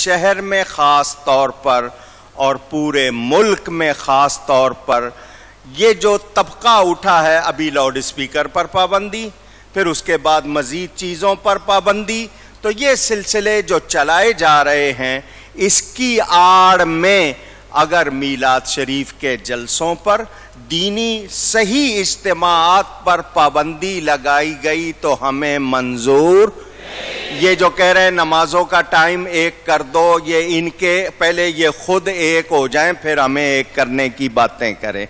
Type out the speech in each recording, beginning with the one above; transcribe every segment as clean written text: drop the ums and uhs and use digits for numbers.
شہر میں خاص طور پر اور پورے ملک میں خاص طور پر یہ جو طبقہ اٹھا ہے، ابھی لاؤڈ اسپیکر پر پابندی، پھر اس کے بعد مزید چیزوں پر پابندی، تو یہ سلسلے جو چلائے جا رہے ہیں، اس کی آڑ میں اگر میلاد شریف کے جلسوں پر دینی صحیح اجتماعات پر پابندی لگائی گئی تو ہمیں منظور۔ یہ جو کہہ رہے ہیں نمازوں کا ٹائم ایک کر دو، یہ ان کے پہلے یہ خود ایک ہو جائیں پھر ہمیں ایک کرنے کی باتیں کریں،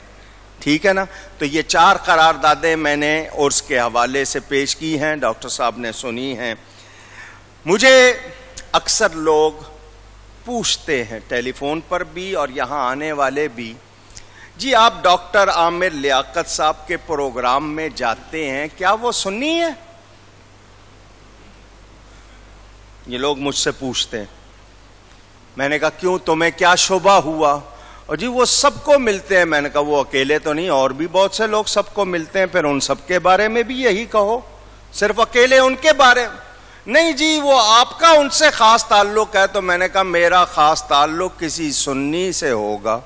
ٹھیک ہے نا؟ تو یہ 4 قراردادیں میں نے عرس کے حوالے سے پیش کی ہیں، ڈاکٹر صاحب نے سنی ہیں۔ مجھے اکثر لوگ پوچھتے ہیں ٹیلی فون پر بھی اور یہاں آنے والے بھی، جی آپ ڈاکٹر عامر لیاقت صاحب کے پروگرام میں جاتے ہیں، کیا وہ سنی ہے؟ یہ لوگ مجھ سے پوچھتے ہیں۔ میں نے کہا کیوں، تمہیں کیا شبہ ہوا؟ اور جی وہ سب کو ملتے ہیں۔ میں نے کہا وہ اکیلے تو نہیں، اور بھی بہت سے لوگ سب کو ملتے ہیں، پھر ان سب کے بارے میں بھی یہی کہو، صرف اکیلے ان کے بارے میں نہیں۔ جی وہ آپ کا ان سے خاص تعلق ہے، تو میں نے کہا میرا خاص تعلق کسی سنی سے ہوگا،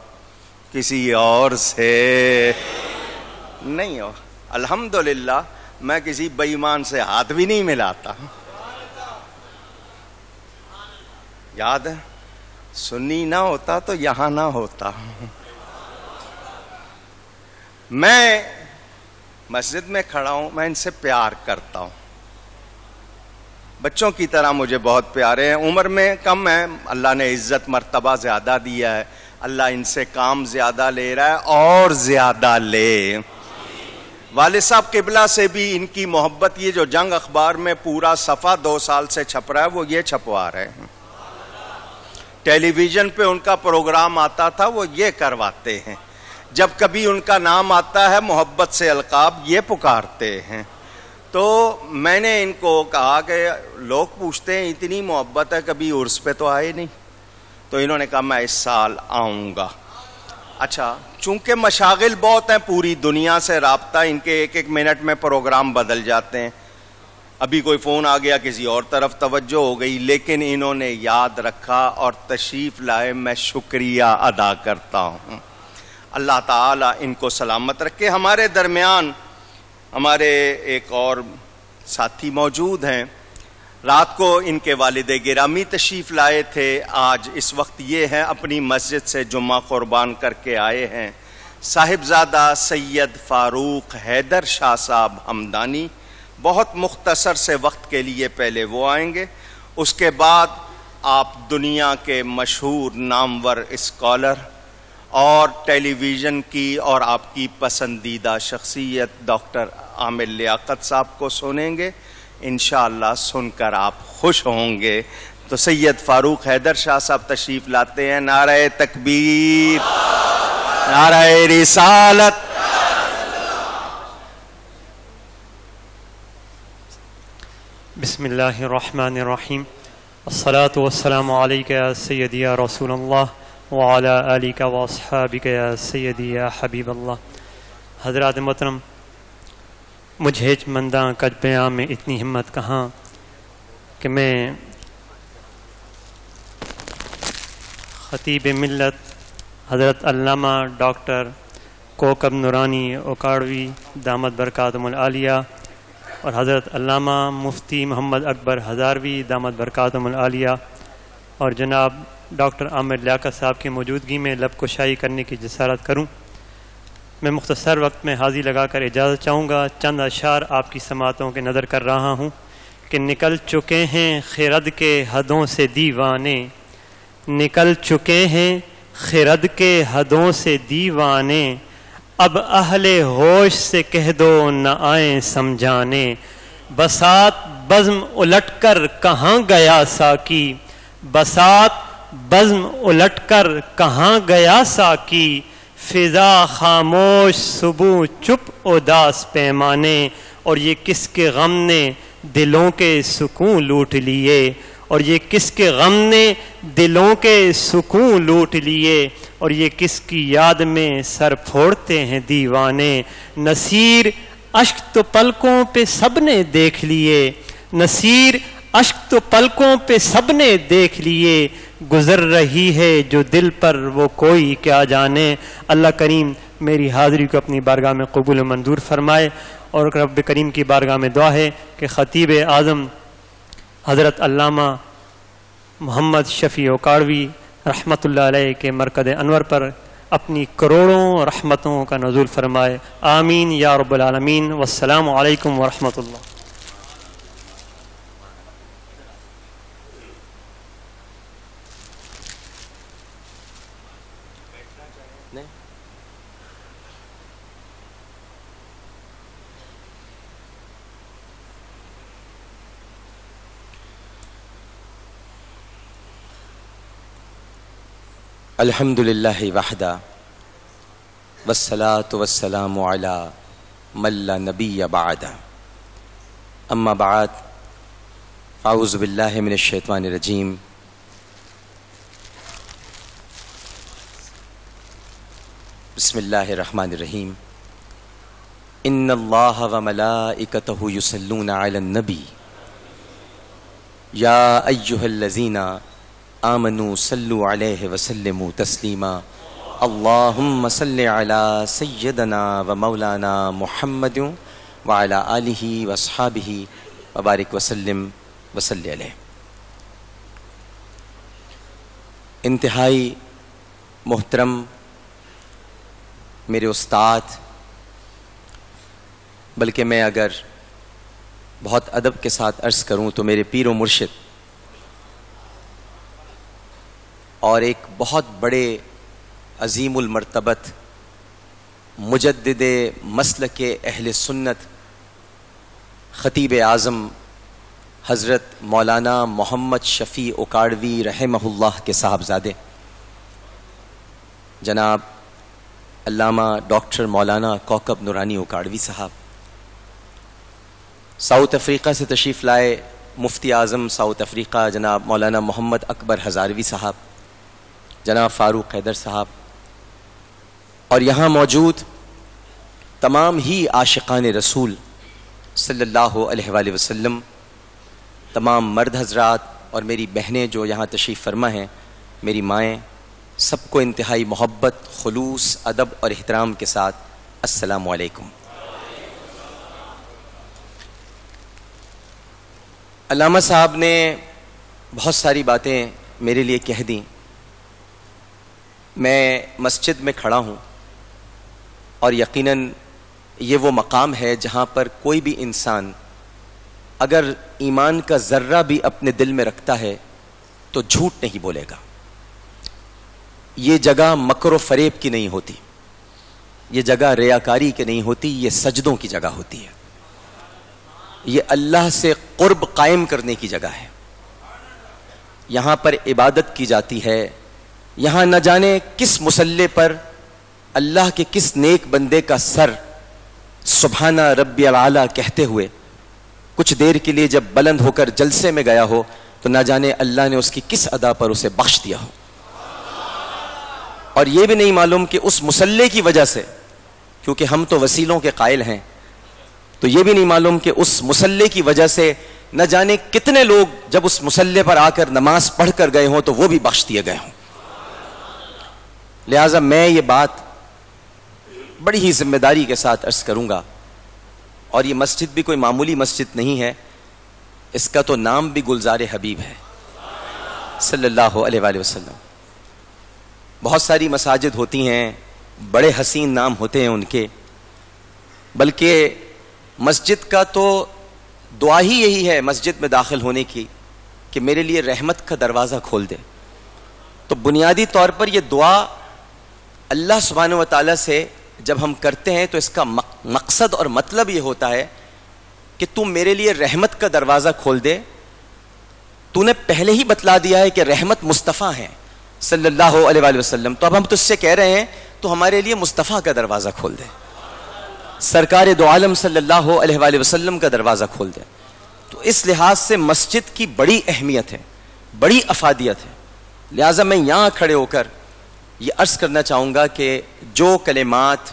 کسی اور سے نہیں ہو۔ الحمدللہ میں کسی بے ایمان سے ہاتھ بھی نہیں ملاتا، یاد ہے؟ سنی نہ ہوتا تو یہاں نہ ہوتا۔ میں مسجد میں کھڑا ہوں، میں ان سے پیار کرتا ہوں، بچوں کی طرح مجھے بہت پیارے ہیں، عمر میں کم ہیں، اللہ نے عزت مرتبہ زیادہ دیا ہے، اللہ ان سے کام زیادہ لے رہا ہے اور زیادہ لے۔ والد صاحب قبلہ سے بھی ان کی محبت، یہ جو جنگ اخبار میں پورا صفحہ 2 سال سے چھپ رہا ہے وہ یہ چھپوا رہے ہیں، ٹیلی ویژن پہ ان کا پروگرام آتا تھا وہ یہ کرواتے ہیں، جب کبھی ان کا نام آتا ہے محبت سے القاب یہ پکارتے ہیں۔ تو میں نے ان کو کہا کہ لوگ پوچھتے ہیں اتنی محبت ہے، کبھی عرس پہ تو آئے نہیں، تو انہوں نے کہا میں اس سال آؤں گا۔ اچھا، چونکہ مشاغل بہت ہیں، پوری دنیا سے رابطہ، ان کے 1 منٹ میں پروگرام بدل جاتے ہیں، ابھی کوئی فون آ گیا کسی اور طرف توجہ ہو گئی، لیکن انہوں نے یاد رکھا اور تشریف لائے، میں شکریہ ادا کرتا ہوں۔ اللہ تعالیٰ ان کو سلامت رکھے۔ ہمارے درمیان ہمارے ایک اور ساتھی موجود ہیں، رات کو ان کے والد گرامی تشریف لائے تھے، آج اس وقت یہ ہیں اپنی مسجد سے جمعہ قربان کر کے آئے ہیں، صاحبزادہ سید فاروق حیدر شاہ صاحب ہمدانی۔ بہت مختصر سے وقت کے لیے پہلے وہ آئیں گے، اس کے بعد آپ دنیا کے مشہور نامور اسکالر اور ٹیلی ویژن کی اور آپ کی پسندیدہ شخصیت ڈاکٹر عامر لیاقت صاحب کو سنیں گے، انشاءاللہ سن کر آپ خوش ہوں گے۔ تو سید فاروق حیدر شاہ صاحب تشریف لاتے ہیں، نعرہ تکبیر، نعرہ رسالت۔ بسم اللہ الرحمن الرحیم، الصلاة والسلام علیکہ یا سیدی یا رسول اللہ وعلی آلکہ واصحابکہ یا سیدی یا حبیب اللہ۔ حضرات محترم، مجھے منداں کج بیان میں اتنی ہمت کہاں کہ میں خطیب ملت حضرت علامہ ڈاکٹر کوکب نورانی اوکاڑوی دامت برکاتہم العالیہ اور حضرت علامہ مفتی محمد اکبر ہزاروی دامت برکاتہم العالیہ اور جناب ڈاکٹر عامر لیاقت صاحب کی موجودگی میں لب کشائی کرنے کی جسارت کروں۔ میں مختصر وقت میں حاضری لگا کر اجازت چاہوں گا، چند اشعار آپ کی سماعتوں کے نظر کر رہا ہوں کہ نکل چکے ہیں خرد کے حدوں سے دیوانے، نکل چکے ہیں خرد کے حدوں سے دیوانے، اب اہل ہوش سے کہہ دو نہ آئیں سمجھانے، بساط بزم الٹ کر کہاں گیا ساکی، بساط بزم الٹ کر کہاں گیا ساکی، فضا خاموش صبح چپ اداس پیمانے، اور یہ کس کے غم نے دلوں کے سکون لوٹ لیے، اور یہ کس کے غم نے دلوں کے سکون لوٹ لیے، اور یہ کس کی یاد میں سر پھوڑتے ہیں دیوانے، نصیر اشک تو پلکوں پہ سب نے دیکھ لیے، نصیر اشک تو پلکوں پہ سب نے دیکھ لیے، گزر رہی ہے جو دل پر وہ کوئی کیا جانے۔ اللہ کریم میری حاضری کو اپنی بارگاہ میں قبول و منظور فرمائے، اور رب کریم کی بارگاہ میں دعا ہے کہ خطیب اعظم حضرت علامہ محمد شفیع اوکاڑوی رحمۃ اللہ علیہ کے مرکز انور پر اپنی کروڑوں رحمتوں کا نزول فرمائے، آمین یا رب العالمین۔ والسلام علیکم ورحمۃ اللہ۔ الحمد للہ وحدہ والصلاة والسلام علی من لا نبی بعدہ، اما بعد، اعوذ باللہ من الشیطان الرجیم۔ بسم اللہ الرحمن الرحیم۔ ان اللہ وملائکتہ یصلون علی النبی یا ایہا الذین آمنوا صلوا علیہ وسلموا تسلیما، اللہم صل علی سیدنا و مولانا محمد وعلی آلہ واصحابہ وبارک وسلم وصلی علیہ۔ انتہائی محترم میرے استاد، بلکہ میں اگر بہت ادب کے ساتھ عرض کروں تو میرے پیر و مرشد اور ایک بہت بڑے عظیم المرتبت مجدد مسلک اہل سنت خطیب اعظم حضرت مولانا محمد شفیع اوکاڑوی رحمہ اللہ کے صاحبزادے جناب علامہ ڈاکٹر مولانا کوکب نورانی اوکاڑوی صاحب، ساؤتھ افریقہ سے تشریف لائے مفتی اعظم ساؤتھ افریقہ جناب مولانا محمد اکبر ہزاروی صاحب، جناب فاروق حیدر صاحب، اور یہاں موجود تمام ہی عاشقان رسول صلی اللہ علیہ وآلہ وسلم، تمام مرد حضرات اور میری بہنیں جو یہاں تشریف فرما ہیں، میری مائیں، سب کو انتہائی محبت، خلوص، ادب اور احترام کے ساتھ السلام علیکم۔ علامہ صاحب نے بہت ساری باتیں میرے لیے کہہ دیں۔ میں مسجد میں کھڑا ہوں اور یقیناً یہ وہ مقام ہے جہاں پر کوئی بھی انسان اگر ایمان کا ذرہ بھی اپنے دل میں رکھتا ہے تو جھوٹ نہیں بولے گا۔ یہ جگہ مکر و فریب کی نہیں ہوتی، یہ جگہ ریاکاری کی نہیں ہوتی، یہ سجدوں کی جگہ ہوتی ہے، یہ اللہ سے قرب قائم کرنے کی جگہ ہے۔ یہاں پر عبادت کی جاتی ہے، یہاں نہ جانے کس مصلی پر اللہ کے کس نیک بندے کا سر سبحانہ ربی العالی کہتے ہوئے کچھ دیر کے لیے جب بلند ہو کر جلسے میں گیا ہو تو نہ جانے اللہ نے اس کی کس ادا پر اسے بخش دیا ہو، اور یہ بھی نہیں معلوم کہ اس مصلی کی وجہ سے، کیونکہ ہم تو وسیلوں کے قائل ہیں، تو یہ بھی نہیں معلوم کہ اس مصلی کی وجہ سے نہ جانے کتنے لوگ جب اس مصلی پر آ کر نماز پڑھ کر گئے ہوں تو وہ بھی بخش دیے گئے ہوں۔ لہٰذا میں یہ بات بڑی ہی ذمہ داری کے ساتھ عرض کروں گا، اور یہ مسجد بھی کوئی معمولی مسجد نہیں ہے، اس کا تو نام بھی گلزار حبیب ہے صلی اللہ علیہ وآلہ وسلم۔ بہت ساری مساجد ہوتی ہیں، بڑے حسین نام ہوتے ہیں ان کے، بلکہ مسجد کا تو دعا ہی یہی ہے مسجد میں داخل ہونے کی کہ میرے لیے رحمت کا دروازہ کھول دے۔ تو بنیادی طور پر یہ دعا اللہ سبحانہ و تعالیٰ سے جب ہم کرتے ہیں تو اس کا مقصد اور مطلب یہ ہوتا ہے کہ تو میرے لیے رحمت کا دروازہ کھول دے۔ تو نے پہلے ہی بتلا دیا ہے کہ رحمت مصطفیٰ ہیں صلی اللہ علیہ وآلہ وسلم، تو اب ہم تجھ سے کہہ رہے ہیں تو ہمارے لیے مصطفیٰ کا دروازہ کھول دے، سرکار دو عالم صلی اللہ علیہ وآلہ وسلم کا دروازہ کھول دے۔ تو اس لحاظ سے مسجد کی بڑی اہمیت ہے، بڑی افادیت ہے۔ لہٰذا میں یہاں کھڑے ہو کر یہ عرض کرنا چاہوں گا کہ جو کلمات،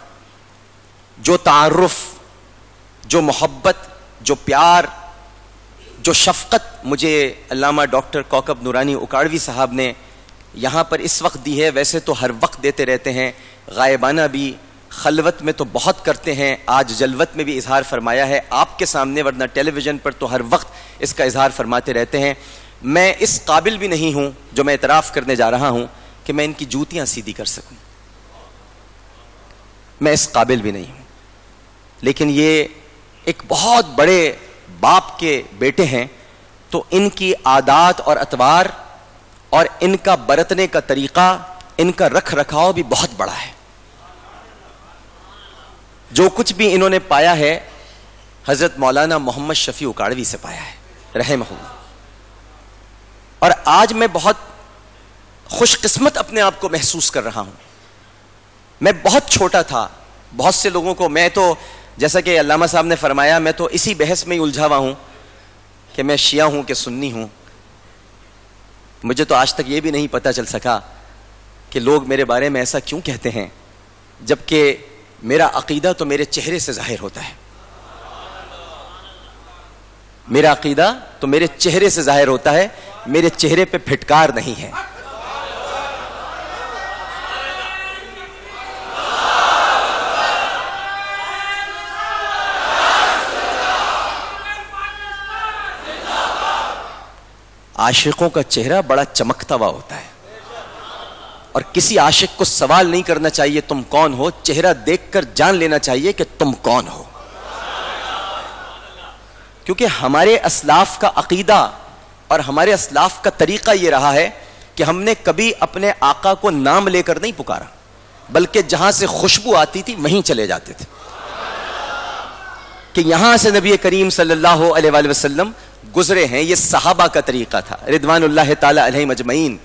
جو تعارف، جو محبت، جو پیار، جو شفقت مجھے علامہ ڈاکٹر کوکب نورانی اکاڑوی صاحب نے یہاں پر اس وقت دی ہے، ویسے تو ہر وقت دیتے رہتے ہیں، غائبانہ بھی، خلوت میں تو بہت کرتے ہیں، آج جلوت میں بھی اظہار فرمایا ہے آپ کے سامنے، ورنہ ٹیلی ویژن پر تو ہر وقت اس کا اظہار فرماتے رہتے ہیں. میں اس قابل بھی نہیں ہوں جو میں اعتراف کرنے جا رہا ہوں کہ میں ان کی جوتیاں سیدھی کر سکوں، میں اس قابل بھی نہیں ہوں، لیکن یہ ایک بہت بڑے باپ کے بیٹے ہیں، تو ان کی عادات اور اطوار اور ان کا برتنے کا طریقہ، ان کا رکھ رکھاؤ بھی بہت بڑا ہے. جو کچھ بھی انہوں نے پایا ہے حضرت مولانا محمد شفیع اکاڑوی سے پایا ہے رحمہ اللہ. اور آج میں بہت خوش قسمت اپنے آپ کو محسوس کر رہا ہوں. میں بہت چھوٹا تھا، بہت سے لوگوں کو، میں تو جیسا کہ علامہ صاحب نے فرمایا، میں تو اسی بحث میں ہی الجھا ہوا ہوں کہ میں شیعہ ہوں کہ سنی ہوں. مجھے تو آج تک یہ بھی نہیں پتہ چل سکا کہ لوگ میرے بارے میں ایسا کیوں کہتے ہیں، جبکہ میرا عقیدہ تو میرے چہرے سے ظاہر ہوتا ہے. میرا عقیدہ تو میرے چہرے سے ظاہر ہوتا ہے، میرے چہرے پہ پھٹکار نہیں ہے. عاشقوں کا چہرہ بڑا چمکتا ہوا ہوتا ہے، اور کسی عاشق کو سوال نہیں کرنا چاہیے تم کون ہو، چہرہ دیکھ کر جان لینا چاہیے کہ تم کون ہو. کیونکہ ہمارے اسلاف کا عقیدہ اور ہمارے اسلاف کا طریقہ یہ رہا ہے کہ ہم نے کبھی اپنے آقا کو نام لے کر نہیں پکارا، بلکہ جہاں سے خوشبو آتی تھی وہیں چلے جاتے تھے کہ یہاں سے نبی کریم صلی اللہ علیہ وآلہ وسلم گزرے ہیں. یہ صحابہ کا طریقہ تھا رضوان اللہ تعالی علیہم اجمعین.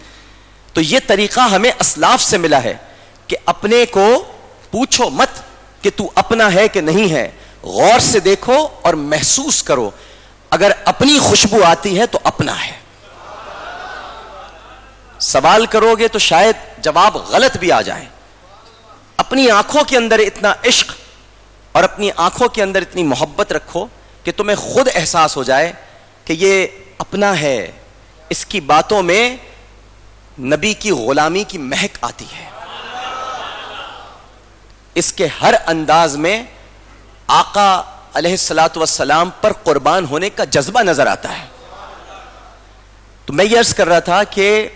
تو یہ طریقہ ہمیں اسلاف سے ملا ہے کہ اپنے کو پوچھو مت کہ تو اپنا ہے کہ نہیں ہے، غور سے دیکھو اور محسوس کرو. اگر اپنی خوشبو آتی ہے تو اپنا ہے. سوال کرو گے تو شاید جواب غلط بھی آ جائے. اپنی آنکھوں کے اندر اتنا عشق اور اپنی آنکھوں کے اندر اتنی محبت رکھو کہ تمہیں خود احساس ہو جائے کہ یہ اپنا ہے. اس کی باتوں میں نبی کی غلامی کی مہک آتی ہے، اس کے ہر انداز میں آقا علیہ الصلاۃ والسلام پر قربان ہونے کا جذبہ نظر آتا ہے. تو میں یہ عرض کر رہا تھا کہ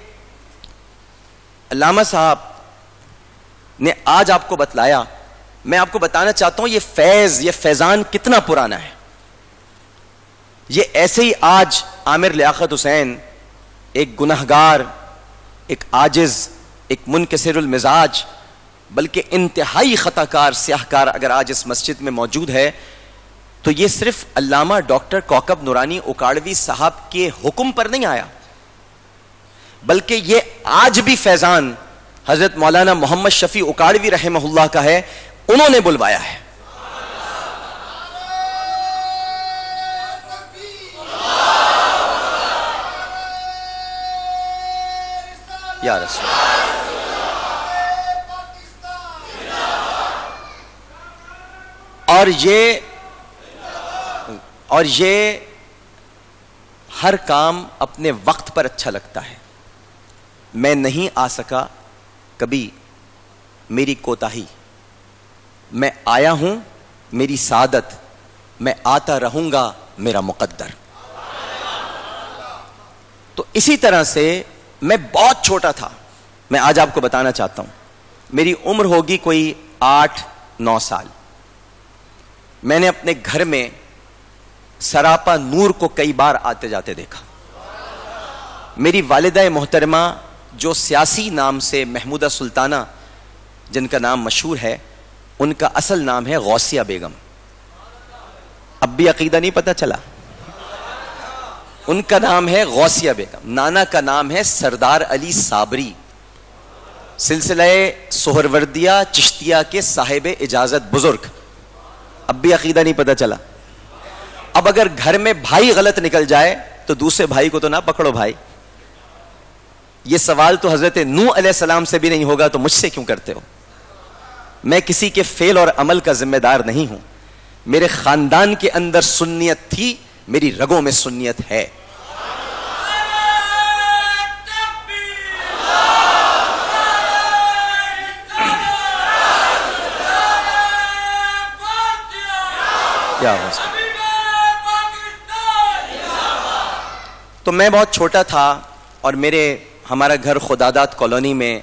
علامہ صاحب نے آج آپ کو بتلایا، میں آپ کو بتانا چاہتا ہوں یہ فیض، یہ فیضان کتنا پرانا ہے. یہ ایسے ہی آج عامر لیاقت حسین ایک گنہگار، ایک عاجز، ایک منکسر المزاج، بلکہ انتہائی خطا کار، سیاہ کار اگر آج اس مسجد میں موجود ہے تو یہ صرف علامہ ڈاکٹر کوکب نورانی اکاڑوی صاحب کے حکم پر نہیں آیا، بلکہ یہ آج بھی فیضان حضرت مولانا محمد شفیع اکاڑوی رحمہ اللہ کا ہے. انہوں نے بلوایا ہے. یا رسول اور یہ ہر کام اپنے وقت پر اچھا لگتا ہے. میں نہیں آ سکا کبھی، میری کوتاہی. میں آیا ہوں، میری سعادت. میں آتا رہوں گا، میرا مقدر. تو اسی طرح سے میں بہت چھوٹا تھا. میں آج آپ کو بتانا چاہتا ہوں، میری عمر ہوگی کوئی 8-9 سال. میں نے اپنے گھر میں سراپا نور کو کئی بار آتے جاتے دیکھا. میری والدہ محترمہ جو سیاسی نام سے محمودہ سلطانہ جن کا نام مشہور ہے، ان کا اصل نام ہے غوثیہ بیگم. اب بھی عقیدہ نہیں پتہ چلا؟ ان کا نام ہے غوثیہ بیگم. نانا کا نام ہے سردار علی صابری، سلسلہ سہروردیہ چشتیہ کے صاحب اجازت بزرگ. اب بھی عقیدہ نہیں پتہ چلا؟ اب اگر گھر میں بھائی غلط نکل جائے تو دوسرے بھائی کو تو نہ پکڑو بھائی. یہ سوال تو حضرت نوح علیہ السلام سے بھی نہیں ہوگا تو مجھ سے کیوں کرتے ہو؟ میں کسی کے فعل اور عمل کا ذمہ دار نہیں ہوں. میرے خاندان کے اندر سنیت تھی میری رگوں میں سنیت ہے. تو میں بہت چھوٹا تھا اور ہمارا گھر خداداد کالونی میں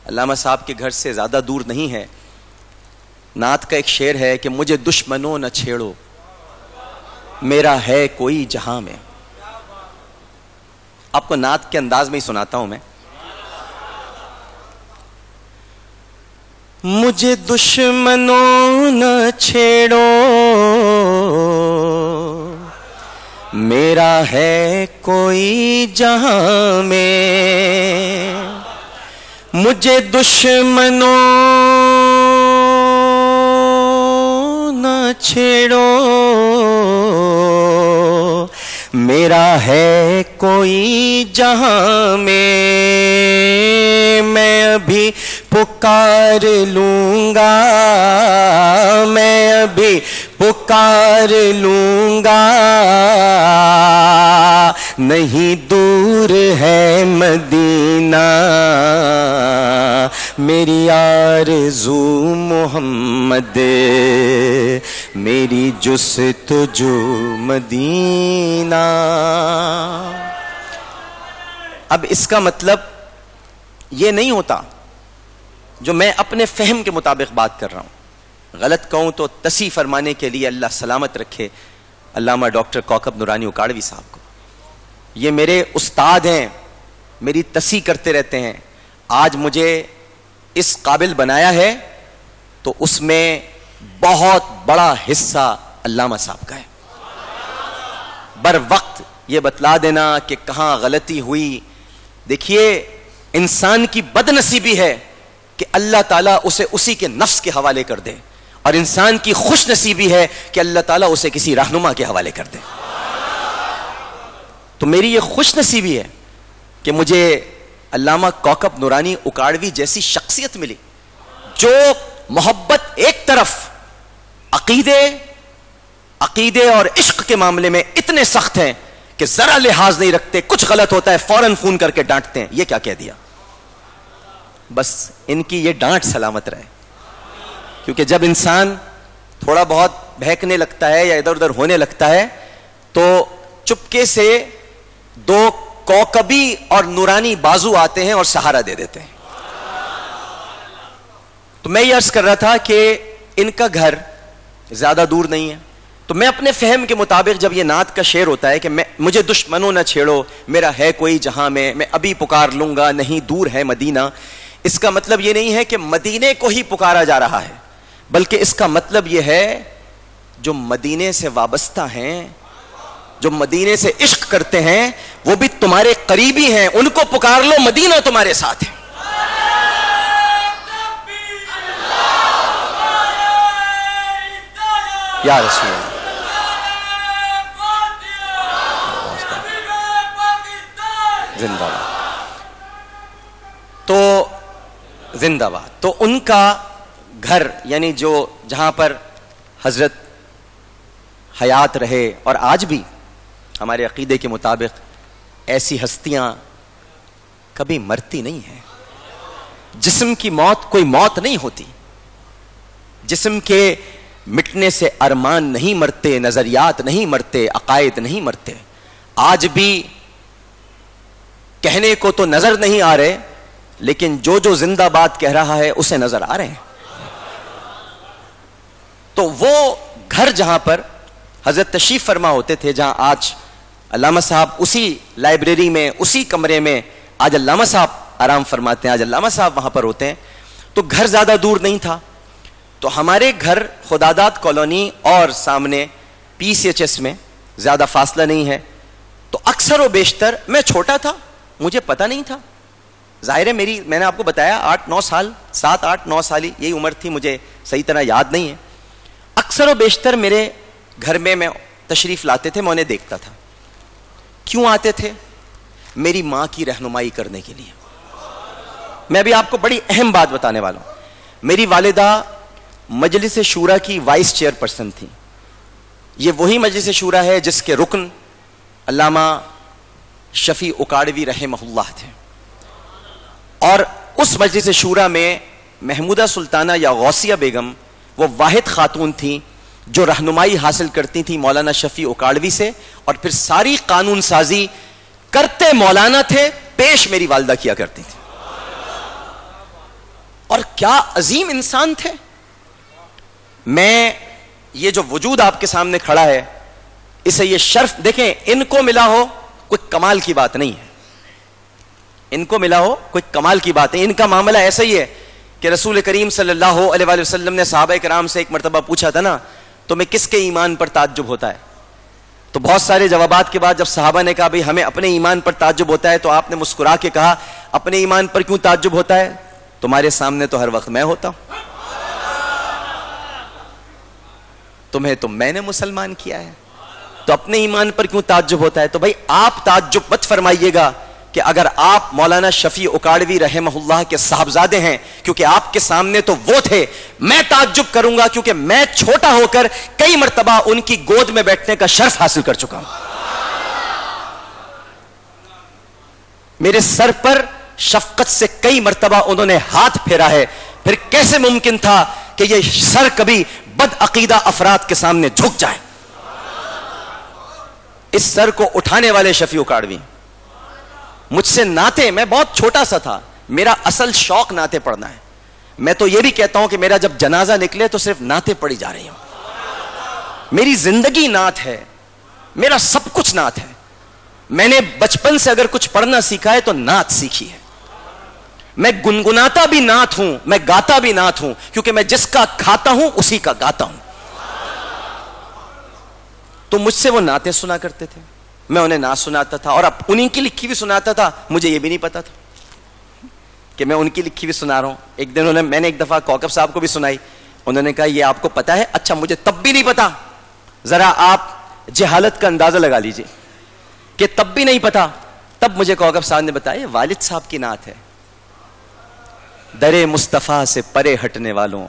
علامہ صاحب کے گھر سے زیادہ دور نہیں ہے. نعت کا ایک شعر ہے کہ مجھے دشمنوں نہ چھیڑو میرا ہے کوئی جہاں میں. آپ کو نعت کے انداز میں ہی سناتا ہوں میں. مجھے دشمنوں نہ چھیڑو میرا ہے کوئی جہاں میں. مجھے دشمنوں نہ چھیڑو میرا ہے کوئی جہاں میں. میں ابھی پکار لوں گا میں ابھی پکار لوں گا نہیں دور ہے مدینہ میری آرزو محمد میری جستجو مدینہ. اب اس کا مطلب یہ نہیں ہوتا جو میں اپنے فہم کے مطابق بات کر رہا ہوں. غلط کہوں تو تصحیح فرمانے کے لیے اللہ سلامت رکھے علامہ ڈاکٹر کوکب نورانی اکاڑوی صاحب کو. یہ میرے استاد ہیں, میری تصحیح کرتے رہتے ہیں. آج مجھے اس قابل بنایا ہے تو اس میں بہت بڑا حصہ علامہ صاحب کا ہے. بر وقت یہ بتلا دینا کہ کہاں غلطی ہوئی. دیکھیے انسان کی بد نصیبی ہے کہ اللہ تعالیٰ اسے اسی کے نفس کے حوالے کر دے, اور انسان کی خوش نصیبی ہے کہ اللہ تعالیٰ اسے کسی رہنما کے حوالے کر دے. تو میری یہ خوش نصیبی ہے کہ مجھے علامہ کوکب نورانی اکاڑوی جیسی شخصیت ملی جو محبت ایک طرف, عقیدے اور عشق کے معاملے میں اتنے سخت ہیں کہ ذرا لحاظ نہیں رکھتے. کچھ غلط ہوتا ہے فوراً فون کر کے ڈانٹتے ہیں, یہ کیا کہہ دیا. بس ان کی یہ ڈانٹ سلامت رہے, کیونکہ جب انسان تھوڑا بہت بہکنے لگتا ہے یا ادھر ادھر ہونے لگتا ہے تو چپکے سے دو کوکبی اور نورانی بازو آتے ہیں اور سہارا دے دیتے ہیں. تو میں یہ عرض کر رہا تھا کہ ان کا گھر زیادہ دور نہیں ہے. تو میں اپنے فہم کے مطابق جب یہ نعت کا شعر ہوتا ہے کہ مجھے دشمنوں نہ چھیڑو میرا ہے کوئی جہاں میں ابھی پکار لوں گا نہیں دور ہے مدینہ, اس کا مطلب یہ نہیں ہے کہ مدینے کو ہی پکارا جا رہا ہے, بلکہ اس کا مطلب یہ ہے جو مدینے سے وابستہ ہیں, جو مدینے سے عشق کرتے ہیں, وہ بھی تمہارے قریبی ہیں, ان کو پکار لو, مدینہ تمہارے ساتھ ہے. یا رسول اللہ. زندہ باد. تو زندہ باد. تو ان کا گھر یعنی جہاں پر حضرت حیات رہے, اور آج بھی ہمارے عقیدے کے مطابق ایسی ہستیاں کبھی مرتی نہیں ہیں. جسم کی موت کوئی موت نہیں ہوتی, جسم کے مٹنے سے ارمان نہیں مرتے, نظریات نہیں مرتے, عقائد نہیں مرتے. آج بھی کہنے کو تو نظر نہیں آ رہے, لیکن جو زندہ باد کہہ رہا ہے اسے نظر آ رہے ہیں. تو وہ گھر جہاں پر حضرت تشریف فرما ہوتے تھے, جہاں آج علامہ صاحب اسی لائبریری میں, اسی کمرے میں آج علامہ صاحب آرام فرماتے ہیں, آج علامہ صاحب وہاں پر ہوتے ہیں. تو گھر زیادہ دور نہیں تھا. تو ہمارے گھر خداداد کالونی اور سامنے PCHS میں زیادہ فاصلہ نہیں ہے. تو اکثر و بیشتر میں چھوٹا تھا, مجھے پتہ نہیں تھا. ظاہر ہے میں نے آپ کو بتایا 8-9 سال, 7-8-9 سال یہی عمر تھی, مجھے صحیح طرح یاد نہیں ہے. اکثر و بیشتر میرے گھر میں تشریف لاتے تھے, میں انہیں دیکھتا تھا. کیوں آتے تھے؟ میری ماں کی رہنمائی کرنے کے لیے. میں ابھی آپ کو بڑی اہم بات بتانے والا ہوں. میری والدہ مجلس شورا کی وائس چیئر پرسن تھی. یہ وہی مجلس شورا ہے جس کے رکن علامہ شفیع اکاڑوی رحمہ اللہ تھے، اور اس مجلس شورا میں محمودہ سلطانہ یا غوثیہ بیگم وہ واحد خاتون تھیں جو رہنمائی حاصل کرتی تھیں مولانا شفیع اکاڑوی سے، اور پھر ساری قانون سازی کرتے مولانا تھے، پیش میری والدہ کیا کرتی تھی. اور کیا عظیم انسان تھے. میں یہ جو وجود آپ کے سامنے کھڑا ہے، اسے یہ شرف دیکھیں، ان کو ملا ہو کوئی کمال کی بات نہیں ہے، ان کو ملا ہو کوئی کمال کی بات ہے. ان کا معاملہ ایسا ہی ہے کہ رسول کریم صلی اللہ علیہ وآلہ وسلم نے صحابہ کرام سے ایک مرتبہ پوچھا تھا نا، تمہیں کس کے ایمان پر تعجب ہوتا ہے؟ تو بہت سارے جوابات کے بعد جب صحابہ نے کہا بھئی ہمیں اپنے ایمان پر تعجب ہوتا ہے، تو آپ نے مسکرا کے کہا اپنے ایمان پر کیوں تعجب ہوتا ہے؟ تمہارے سامنے تو ہر وقت میں ہوتا ہوں، تمہیں تو میں نے مسلمان کیا ہے، تو اپنے ایمان پر کیوں تعجب ہوتا ہے؟ تو بھائی آپ تعجب مت فرمائیے گا کہ اگر آپ مولانا شفیع اکاڑوی رحمہ اللہ کے صاحبزادے ہیں، کیونکہ آپ کے سامنے تو وہ تھے. میں تعجب کروں گا کیونکہ میں چھوٹا ہو کر کئی مرتبہ ان کی گود میں بیٹھنے کا شرف حاصل کر چکا ہوں. میرے سر پر شفقت سے کئی مرتبہ انہوں نے ہاتھ پھیرا ہے. پھر کیسے ممکن تھا کہ یہ سر کبھی بد عقیدہ افراد کے سامنے جھک جائے؟ اس سر کو اٹھانے والے شفیع اکاڑوی. مجھ سے نعتیں، میں بہت چھوٹا سا تھا، میرا اصل شوق نعتیں پڑھنا ہے. میں تو یہ بھی کہتا ہوں کہ میرا جب جنازہ نکلے تو صرف نعتیں پڑھی جا رہی ہوں. میری زندگی نعت ہے، میرا سب کچھ نعت ہے. میں نے بچپن سے اگر کچھ پڑھنا سیکھا ہے تو نعت سیکھی ہے. میں گنگناتا بھی نعت ہوں، میں گاتا بھی نعت ہوں، کیونکہ میں جس کا کھاتا ہوں اسی کا گاتا ہوں. تو مجھ سے وہ نعتیں سنا کرتے تھے، میں انہیں نعت سناتا تھا، اور اب انہیں کی لکھی بھی سناتا تھا. مجھے یہ بھی نہیں پتا تھا کہ میں ان کی لکھی بھی سنا رہا ہوں. ایک دن میں نے ایک دفعہ کوکب صاحب کو بھی سنائی. انہوں نے کہا یہ آپ کو پتا ہے؟ اچھا مجھے تب بھی نہیں پتا. ذرا آپ جہالت کا اندازہ لگا لیجئے کہ تب بھی نہیں پتا. تب مجھے کوکب صاحب نے بتایا والد صاحب کی نعت ہے. درے مصطفیٰ سے پرے ہٹنے والوں،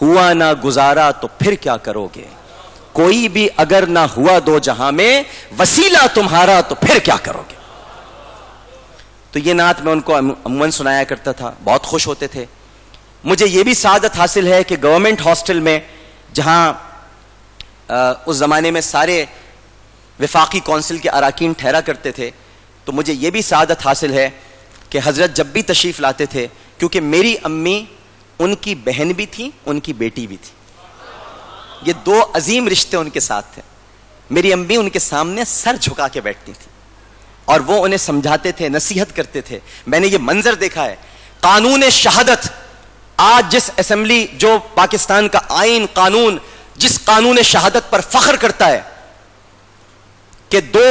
ہوا نہ گزارا تو پھر کیا کرو گے؟ کوئی بھی اگر نہ ہوا دو جہاں میں، وسیلہ تمہارا تو پھر کیا کرو گے؟ تو یہ نعت میں ان کو عموماً سنایا کرتا تھا، بہت خوش ہوتے تھے. مجھے یہ بھی سعادت حاصل ہے کہ گورنمنٹ ہاسٹل میں، جہاں اس زمانے میں سارے وفاقی کونسل کے اراکین ٹھہرا کرتے تھے، تو مجھے یہ بھی سعادت حاصل ہے کہ حضرت جب بھی تشریف لاتے تھے، کیونکہ میری امی ان کی بہن بھی تھی، ان کی بیٹی بھی تھی، یہ دو عظیم رشتے ان کے ساتھ تھے. میری امی ان کے سامنے سر جھکا کے بیٹھتی تھی اور وہ انہیں سمجھاتے تھے، نصیحت کرتے تھے. میں نے یہ منظر دیکھا ہے. قانون شہادت، آج جس اسمبلی، جو پاکستان کا آئین قانون جس قانون شہادت پر فخر کرتا ہے کہ دو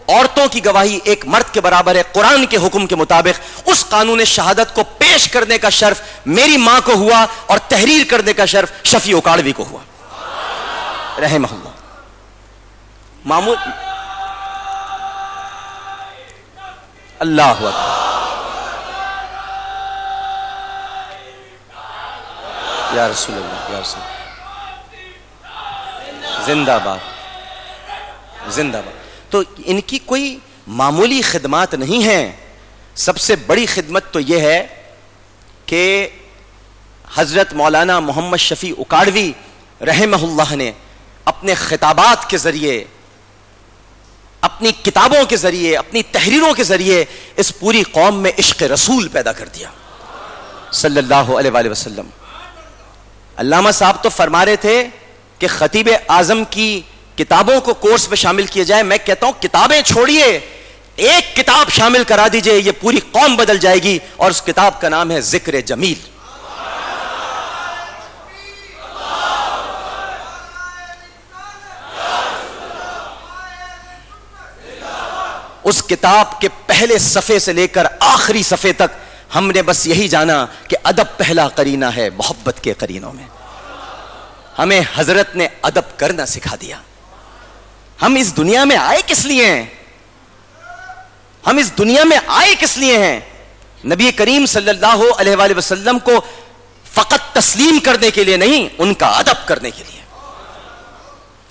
عورتوں کی گواہی ایک مرد کے برابر ہے قرآن کے حکم کے مطابق، اس قانون شہادت کو پیش کرنے کا شرف میری ماں کو ہوا اور تحریر کرنے کا شرف شفیع اکاڑوی کو ہوا رحمہ اللہ. معمول اللہ اکبر، یا رسول اللہ، یا رسول اللہ، زندہ باد زندہ باد. تو ان کی کوئی معمولی خدمات نہیں ہیں. سب سے بڑی خدمت تو یہ ہے کہ حضرت مولانا محمد شفیع اکاڑوی رحمہ اللہ نے اپنے خطابات کے ذریعے، اپنی کتابوں کے ذریعے، اپنی تحریروں کے ذریعے اس پوری قوم میں عشق رسول پیدا کر دیا صلی اللہ علیہ وآلہ وسلم. علامہ صاحب تو فرما رہے تھے کہ خطیب اعظم کی کتابوں کو کورس میں شامل کیا جائے. میں کہتا ہوں کتابیں چھوڑیے، ایک کتاب شامل کرا دیجئے، یہ پوری قوم بدل جائے گی. اور اس کتاب کا نام ہے ذکر جمیل. اس کتاب کے پہلے صفحے سے لے کر آخری صفحے تک ہم نے بس یہی جانا کہ ادب پہلا قرینہ ہے محبت کے قرینوں میں. ہمیں حضرت نے ادب کرنا سکھا دیا. ہم اس دنیا میں آئے کس لیے ہیں؟ ہم اس دنیا میں آئے کس لیے ہیں؟ نبی کریم صلی اللہ علیہ وآلہ وسلم کو فقط تسلیم کرنے کے لیے نہیں، ان کا ادب کرنے کے لیے.